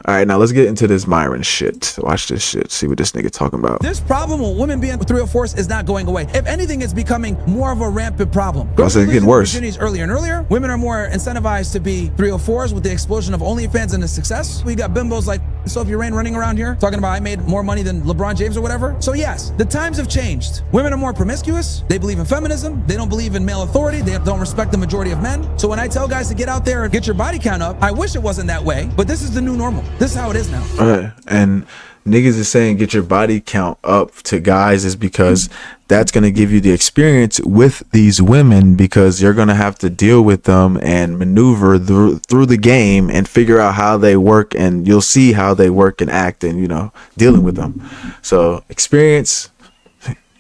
All right, now let's get into this Myron shit. Watch this shit. See what this nigga talking about. This problem with women being 304s is not going away. If anything, it's becoming more of a rampant problem. Girls are getting worse. Earlier and earlier. Women are more incentivized to be 304s with the explosion of OnlyFans and the success. We got bimbos like Sophie Rain running around here talking about I made more money than LeBron James or whatever. So yes, the times have changed. Women are more promiscuous. They believe in feminism. They don't believe in male authority. They don't respect the majority of men. So when I tell guys to get out there and get your body count up, I wish it wasn't that way, but this is the new normal. This is how it is now. And niggas is saying get your body count up to guys is because that's going to give you the experience with these women, because you're going to have to deal with them and maneuver through the game and figure out how they work, and you'll see how they work and act and, you know, dealing with them. So experience,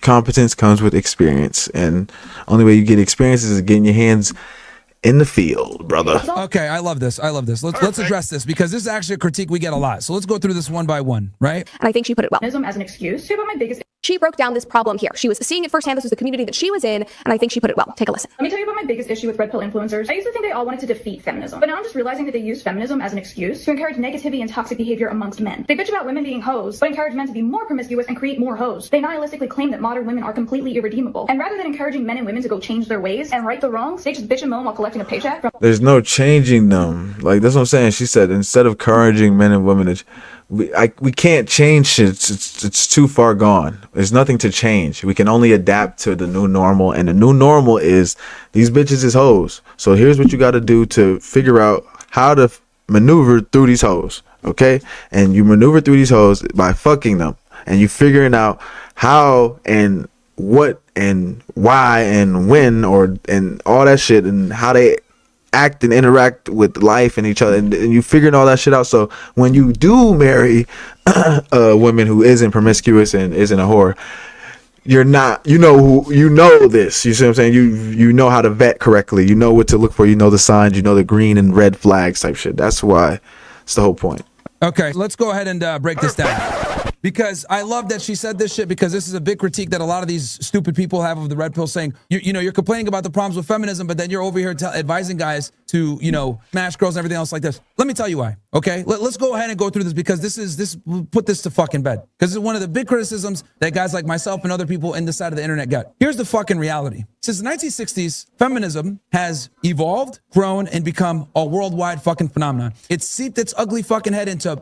competence comes with experience, and only way you get experience is getting your hands in the field, brother. Okay, I love this. I love this. Let's address this, because this is actually a critique we get a lot. So let's go through this one by one, right? And I think she put it well. As an excuse. She broke down this problem here. She was seeing it firsthand. This was the community that she was in, and I think she put it well. Take a listen. Let me tell you about my biggest issue with red pill influencers. I used to think they all wanted to defeat feminism, but now I'm just realizing that they use feminism as an excuse to encourage negativity and toxic behavior amongst men. They bitch about women being hoes, but encourage men to be more promiscuous and create more hoes. They nihilistically claim that modern women are completely irredeemable, and rather than encouraging men and women to go change their ways and right the wrongs, they just bitch and moan while collecting a paycheck from— There's no changing them. Like, that's what I'm saying. She said instead of encouraging men and women to, we can't change shit. It's too far gone. There's nothing to change. We can only adapt to the new normal, and the new normal is these bitches is hoes. So here's what you got to do to figure out how to maneuver through these hoes, okay? And you maneuver through these hoes by fucking them, and you figuring out how and what and why and when, or and all that shit, and how they act and interact with life and each other, and you figuring all that shit out. So when you do marry a woman who isn't promiscuous and isn't a whore, you're not, you know this, you see what I'm saying? You know how to vet correctly, you know what to look for, you know the signs, you know the green and red flags type shit. That's why it's the whole point. Okay, let's go ahead and break this down, because I love that she said this shit, because this is a big critique that a lot of these stupid people have of the red pill, saying, you know, you're complaining about the problems with feminism, but then you're over here advising guys to, you know, smash girls and everything else like this. Let me tell you why, okay? Let's go ahead and go through this, because put this to fucking bed, because it's one of the big criticisms that guys like myself and other people in this side of the internet get. Here's the fucking reality. Since the 1960s, feminism has evolved, grown, and become a worldwide fucking phenomenon. It's seeped its ugly fucking head into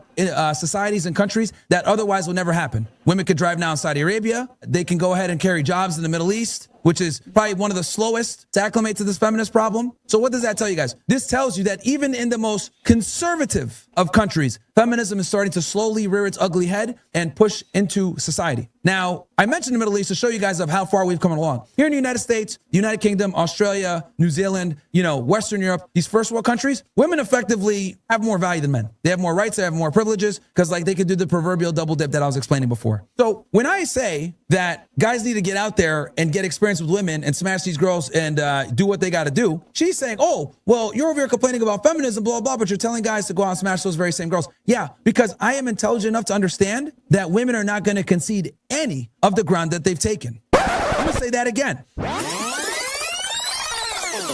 societies and countries that otherwise would never happen. Women could drive now in Saudi Arabia. They can go ahead and carry jobs in the Middle East, which is probably one of the slowest to acclimate to this feminist problem. So what does that tell you guys? This tells you that even in the most conservative of countries, feminism is starting to slowly rear its ugly head and push into society. Now, I mentioned the Middle East to show you guys of how far we've come along. Here in the United States, United Kingdom, Australia, New Zealand, you know, Western Europe, these first world countries, women effectively have more value than men. They have more rights, they have more privileges, because like they could do the proverbial double dip that I was explaining before. So when I say that guys need to get out there and get experience with women and smash these girls and do what they got to do, she's saying, oh, well, you're over here complaining about feminism, blah, blah, but you're telling guys to go out and smash those very same girls. Yeah, because I am intelligent enough to understand that women are not going to concede any of the ground that they've taken. I'm going to say that again.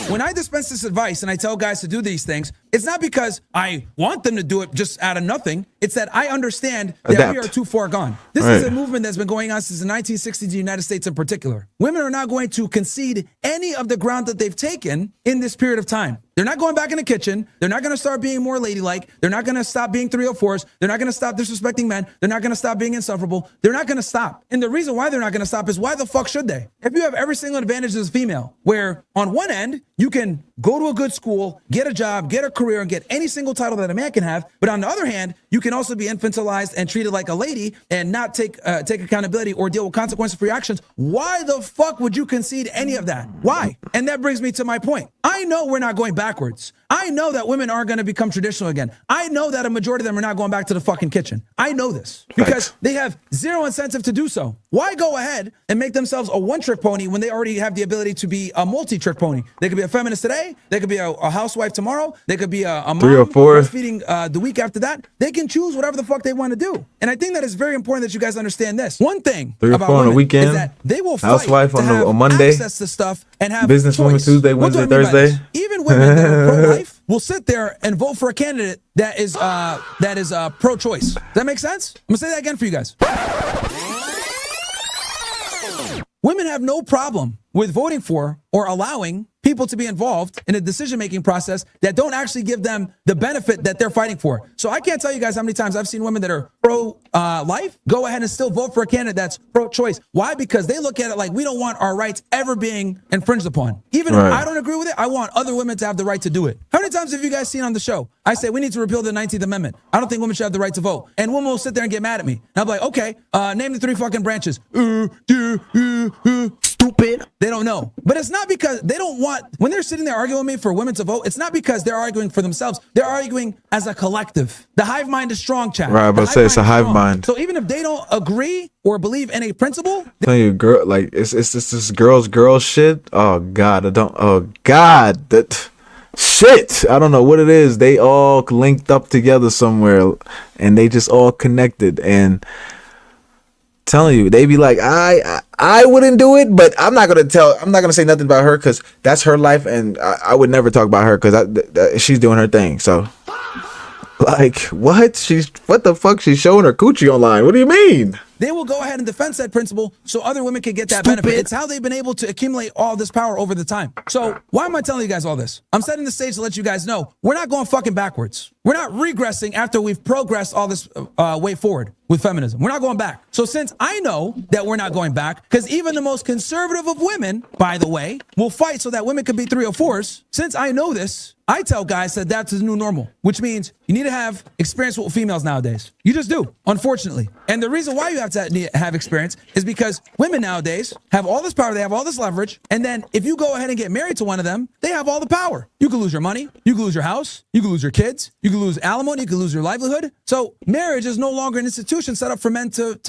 When I dispense this advice and I tell guys to do these things, it's not because I want them to do it just out of nothing. It's that I understand that we are too far gone. This is a movement that's been going on since the 1960s in the United States in particular. Women are not going to concede any of the ground that they've taken in this period of time. They're not going back in the kitchen. They're not going to start being more ladylike. They're not going to stop being 304s. They're not going to stop disrespecting men. They're not going to stop being insufferable. They're not going to stop. And the reason why they're not going to stop is, why the fuck should they? If you have every single advantage as a female, where on one end, you can go to a good school, get a job, get a career, and get any single title that a man can have. But on the other hand, you can also be infantilized and treated like a lady and not take accountability or deal with consequences for your actions. Why the fuck would you concede any of that? Why? And that brings me to my point. I know we're not going backwards. I know that women are going to become traditional again. I know that a majority of them are not going back to the fucking kitchen. I know this because they have zero incentive to do so. Why go ahead and make themselves a one-trick pony when they already have the ability to be a multi-trick pony? They could be a feminist today. They could be a housewife tomorrow. They could be a mom feeding the week after that. They can choose whatever the fuck they want to do. And I think that it's very important that you guys understand this. One thing about women on the weekend, is that they will fight housewife on Monday, access to stuff and have businesswoman Tuesday, Wednesday, Thursday. Even women that are pro-life, will sit there and vote for a candidate that is pro-choice. Does that make sense? I'm gonna say that again for you guys. Women have no problem with voting for or allowing people to be involved in a decision-making process that don't actually give them the benefit that they're fighting for. So I can't tell you guys how many times I've seen women that are pro-life go ahead and still vote for a candidate that's pro-choice. Why? Because they look at it like we don't want our rights ever being infringed upon. Even if I don't agree with it, I want other women to have the right to do it. How many times have you guys seen on the show? I say we need to repeal the 19th Amendment. I don't think women should have the right to vote. And women will sit there and get mad at me. And I'll be like, okay, name the 3 fucking branches. Stupid. They don't know. But it's not because they don't want, when they're sitting there arguing with me for women to vote, it's not because they're arguing for themselves. They're arguing as a collective. The hive mind is strong, chat. Right, but say it's a hive mind. So even if they don't agree or believe in a principle, tell you, girl, like it's this girl shit. Oh God, that shit. I don't know what it is. They all linked up together somewhere, and they just all connected. And telling you, they be like, I wouldn't do it, but I'm not gonna say nothing about her because that's her life, and I would never talk about her because she's doing her thing. So, like, what the fuck? She's showing her coochie online. What do you mean? They will go ahead and defend that principle so other women can get that benefit. It's how they've been able to accumulate all this power over the time. So why am I telling you guys all this? I'm setting the stage to let you guys know we're not going fucking backwards. We're not regressing after we've progressed all this way forward with feminism. We're not going back. So since I know that we're not going back, because even the most conservative of women, by the way, will fight so that women can be 304s. Since I know this, I tell guys that that's the new normal, which means you need to have experience with females nowadays. You just do, unfortunately. And the reason why you have to have experience is because women nowadays have all this power, they have all this leverage, and then if you go ahead and get married to one of them, they have all the power. You can lose your money, you can lose your house, you can lose your kids, you can lose alimony, you can lose your livelihood. So marriage is no longer an institution set up for men to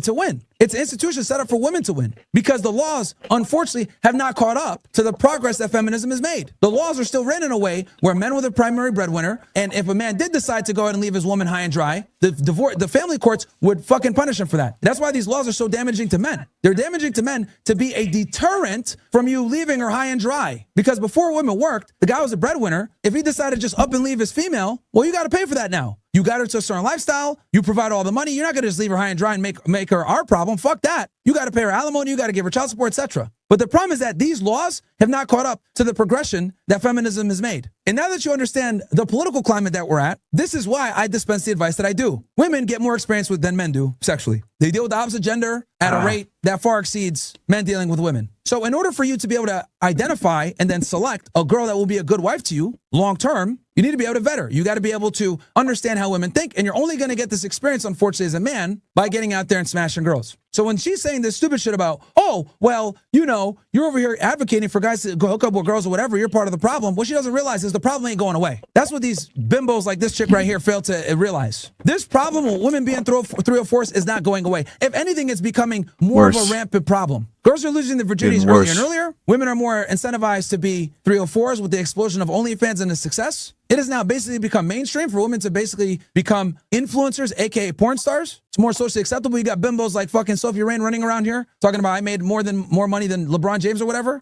win. It's an institution set up for women to win because the laws, unfortunately, have not caught up to the progress that feminism has made. The laws are still written in a way where men were the primary breadwinner, and if a man did decide to go ahead and leave his woman high and dry, the family courts would fucking punish him for that. That's why these laws are so damaging to men. They're damaging to men to be a deterrent from you leaving her high and dry. Because before women worked, the guy was a breadwinner. If he decided to just up and leave his female, well, you got to pay for that now. You got her to a certain lifestyle. You provide all the money. You're not going to just leave her high and dry and make her our problem. Fuck that. You got to pay her alimony. You got to give her child support, etc. But the problem is that these laws have not caught up to the progression that feminism has made. And now that you understand the political climate that we're at, this is why I dispense the advice that I do. Women get more experience with than men do sexually. They deal with the opposite gender at a rate that far exceeds men dealing with women. So in order for you to be able to identify and then select a girl that will be a good wife to you long term, you need to be able to vet her. You got to be able to understand how women think. And you're only going to get this experience, unfortunately, as a man by getting out there and smashing girls. So when she's saying this stupid shit about, oh, well, you know, you're over here advocating for guys to go hook up with girls or whatever, you're part of the problem. What she doesn't realize is the problem ain't going away. That's what these bimbos like this chick right here fail to realize. This problem with women being 304s is not going away. If anything, it's becoming more of a rampant problem. Girls are losing their virginities earlier and earlier. Women are more incentivized to be 304s with the explosion of OnlyFans and the success. It has now basically become mainstream for women to basically become influencers, aka porn stars. It's more socially acceptable. You got bimbos like fucking Sophie Rain running around here talking about I made more money than LeBron James or whatever.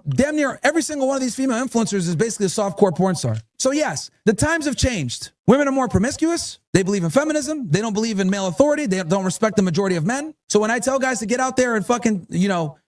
Damn near every single one of these female influencers is basically a softcore porn star. So yes, the times have changed. Women are more promiscuous. They believe in feminism. They don't believe in male authority. They don't respect the majority of men. So when I tell guys to get out there and fucking,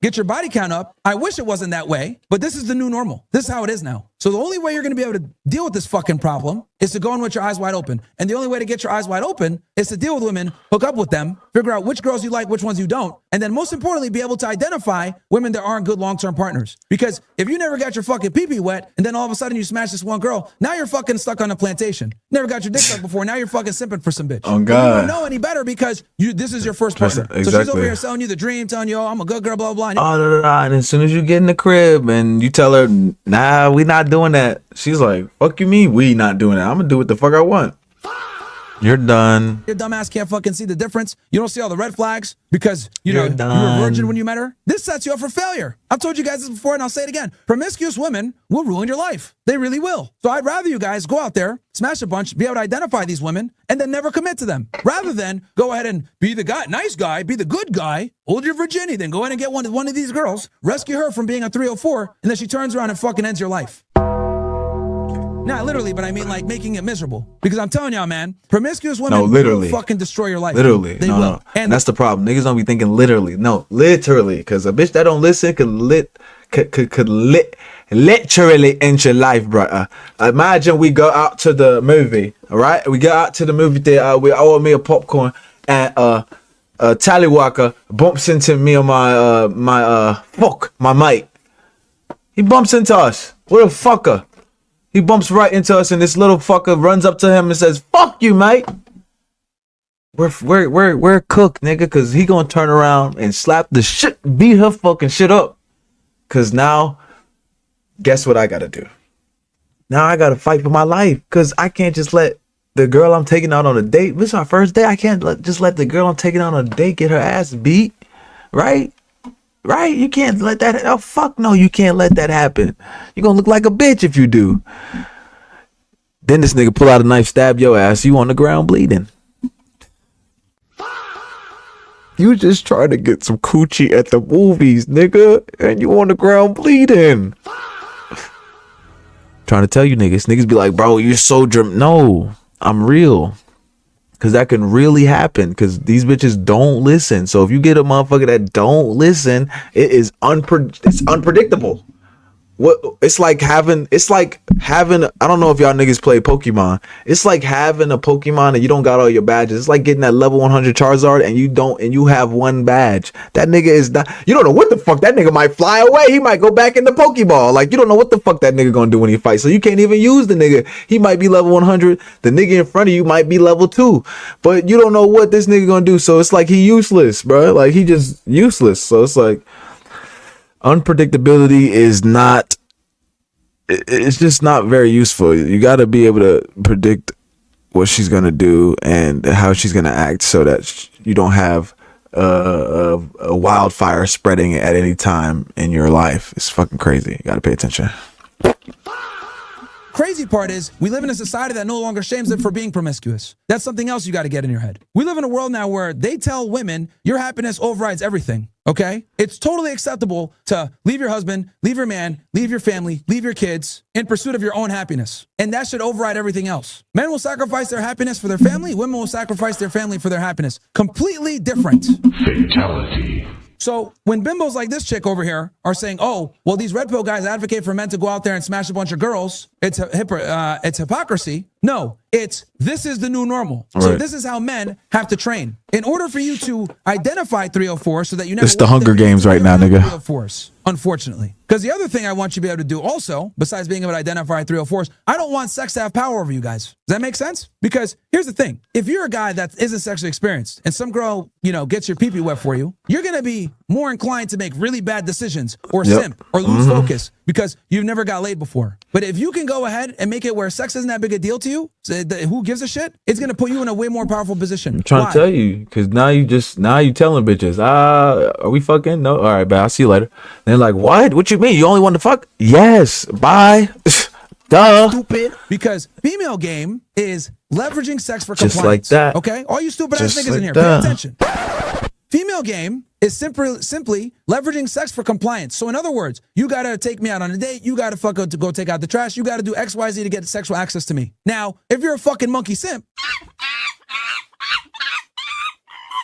get your body count up, I wish it wasn't that way, but this is the new normal. This is how it is now. So the only way you're going to be able to deal with this fucking problem is to go in with your eyes wide open. And the only way to get your eyes wide open is to deal with women, hook up with them, figure out which girls you like, which ones you don't. And then most importantly, be able to identify women that aren't good long-term partners. Because if you never got your fucking pee-pee wet and then all of a sudden you smash this one girl, now you're fucking stuck on a plantation. Never got your dick sucked before. Now you're fucking simping for some bitch. Oh, God. You don't know any better because this is your first partner. Exactly. So she's over here selling you the dream, telling you, oh, I'm a good girl, blah, blah, blah. And as soon as you get in the crib and you tell her, nah, we not doing that. She's like, fuck you mean we not doing that? I'm going to do what the fuck I want. You're done. Your dumbass can't fucking see the difference. You don't see all the red flags because, you were a virgin when you met her. This sets you up for failure. I've told you guys this before and I'll say it again. Promiscuous women will ruin your life. They really will. So I'd rather you guys go out there, smash a bunch, be able to identify these women, and then never commit to them. Rather than go ahead and be the guy, nice guy, be the good guy, hold your virginity, then go ahead and get one of these girls, rescue her from being a 304, and then she turns around and fucking ends your life. Not literally, but I mean like making it miserable. Because I'm telling y'all, man, promiscuous women No, literally. will fucking destroy your life. Literally. They No, will. no. And that's the problem. Niggas don't be thinking literally. No, literally. Because a bitch that don't listen could literally end your life, bro. Imagine we go out to the movie, all right? We go out to the movie theater. We order me a popcorn, and Tallywhacker bumps into me on my mic. He bumps into us. What a fucker. He bumps right into us, and this little fucker runs up to him and says, "Fuck you, mate." We're cooked, nigga, cause he gonna turn around and slap the shit, beat her fucking shit up. Cause now, guess what I gotta do? Now I gotta fight for my life, cause I can't just let the girl I'm taking out on a date. This is our first date. I can't just let the girl I'm taking out on a date get her ass beat, right? Right? You can't let that. Oh fuck no, you can't let that happen. You're gonna look like a bitch if you do. Then this nigga pull out a knife, stab your ass. You on the ground bleeding. You just trying to get some coochie at the movies, nigga, and you on the ground bleeding. Trying to tell you niggas be like, bro, you're so No, I'm real. Cause that can really happen. Cause these bitches don't listen. So if you get a motherfucker that don't listen, it's unpredictable. It's like having I don't know if y'all niggas play Pokemon. It's like having a Pokemon and you don't got all your badges. It's like getting that level 100 Charizard and you have one badge. That nigga is not, you don't know what the fuck, that nigga might fly away. He might go back in the Pokeball. Like, you don't know what the fuck that nigga gonna do when he fights. So you can't even use the nigga. He might be level 100. The nigga in front of you might be level 2. But you don't know what this nigga gonna do. So it's like he useless, bro. Like he just useless. So it's like unpredictability is not, it's just not very useful. You got to be able to predict what she's going to do and how she's going to act so that you don't have a wildfire spreading at any time in your life. It's fucking crazy. You got to pay attention. crazy part is we live in a society that no longer shames them for being promiscuous. That's something else you got to get in your head. We live in a world now where they tell women your happiness overrides everything. Okay? It's totally acceptable to leave your husband, leave your man, leave your family, leave your kids in pursuit of your own happiness. And that should override everything else. Men will sacrifice their happiness for their family. Women will sacrifice their family for their happiness. Completely different. Fatality. So when bimbos like this chick over here are saying, oh, well, these red pill guys advocate for men to go out there and smash a bunch of girls, it's hypocrisy. No, this is the new normal. Right. So this is how men have to train. In order for you to identify 304 so that you never— It's the Hunger Games right now, nigga. 304s, unfortunately. Because the other thing I want you to be able to do also, besides being able to identify 304s, I don't want sex to have power over you guys. Does that make sense? Because here's the thing. If you're a guy that isn't sexually experienced and some girl, gets your pee-pee wet for you, you're going to be more inclined to make really bad decisions or simp or lose focus because you've never got laid before. But if you can go ahead and make it where sex isn't that big a deal to you, who gives a shit? It's going to put you in a way more powerful position. I'm trying to tell you, because now you telling bitches, are we fucking? No. All right, bye. I'll see you later. And they're like, what you mean? You only want to fuck? Yes. Bye. Duh. Stupid. Because female game is leveraging sex for Just compliance. like that. Okay? All you stupid ass Just niggas like in here, that. pay attention. Female game is simply leveraging sex for compliance. So in other words, you got to take me out on a date. You got to go take out the trash. You got to do X, Y, Z to get sexual access to me. Now, if you're a fucking monkey simp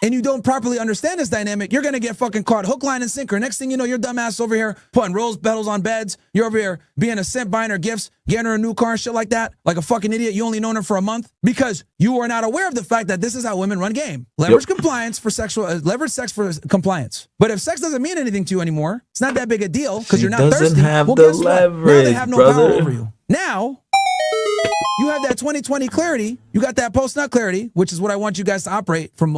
and you don't properly understand this dynamic, you're going to get fucking caught hook, line, and sinker. Next thing you know, your dumb ass over here putting rose petals on beds. You're over here being a simp, buying her gifts, getting her a new car and shit like that, like a fucking idiot. You only known her for a month because you are not aware of the fact that this is how women run game. Leverage compliance for leverage sex for compliance. But if sex doesn't mean anything to you anymore, it's not that big a deal because you're not thirsty. Have well, the guess leverage, what? Now they have no brother. power over you. Now, you have that 20/20 clarity. You got that post-nut clarity, which is what I want you guys to operate from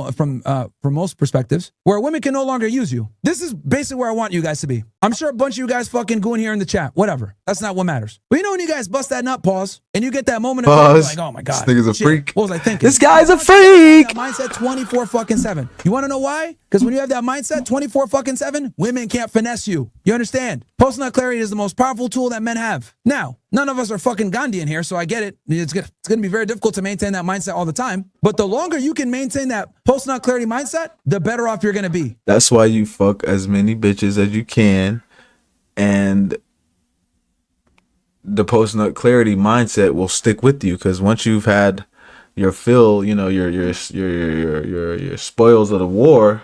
most perspectives, where women can no longer use you. This is basically where I want you guys to be. I'm sure a bunch of you guys fucking go in here in the chat. Whatever. That's not what matters. But when you guys bust that nut, pause, and you get that moment of like, oh my God. This nigga's a shit, freak. What was I thinking? This guy's a freak. That mindset 24/7. You want to know why? Because when you have that mindset 24/7, women can't finesse you. You understand? Post-nut clarity is the most powerful tool that men have. Now, none of us are fucking Gandhi in here, so I get it. It's going to be very difficult to maintain that mindset all the time. But the longer you can maintain that post-nut clarity mindset, the better off you're going to be. That's why you fuck as many bitches as you can, and the post-nut clarity mindset will stick with you, because once you've had your fill, you know, your spoils of the war,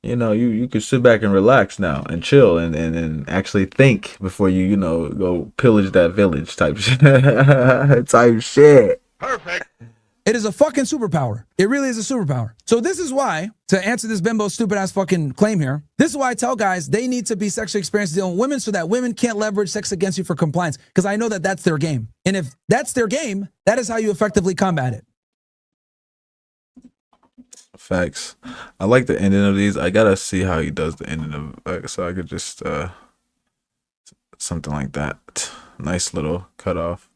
you know, you can sit back and relax now and chill and actually think before you, you know, go pillage that village type shit. Type shit. It is a fucking superpower. It really is a superpower. So this is why, to answer this bimbo stupid ass fucking claim here, this is why I tell guys they need to be sexually experienced dealing with women so that women can't leverage sex against you for compliance. Because I know that that's their game. And if that's their game, that is how you effectively combat it. Facts. I like the ending of these. I gotta see how he does the ending of, so I could just something like that. Nice little cutoff.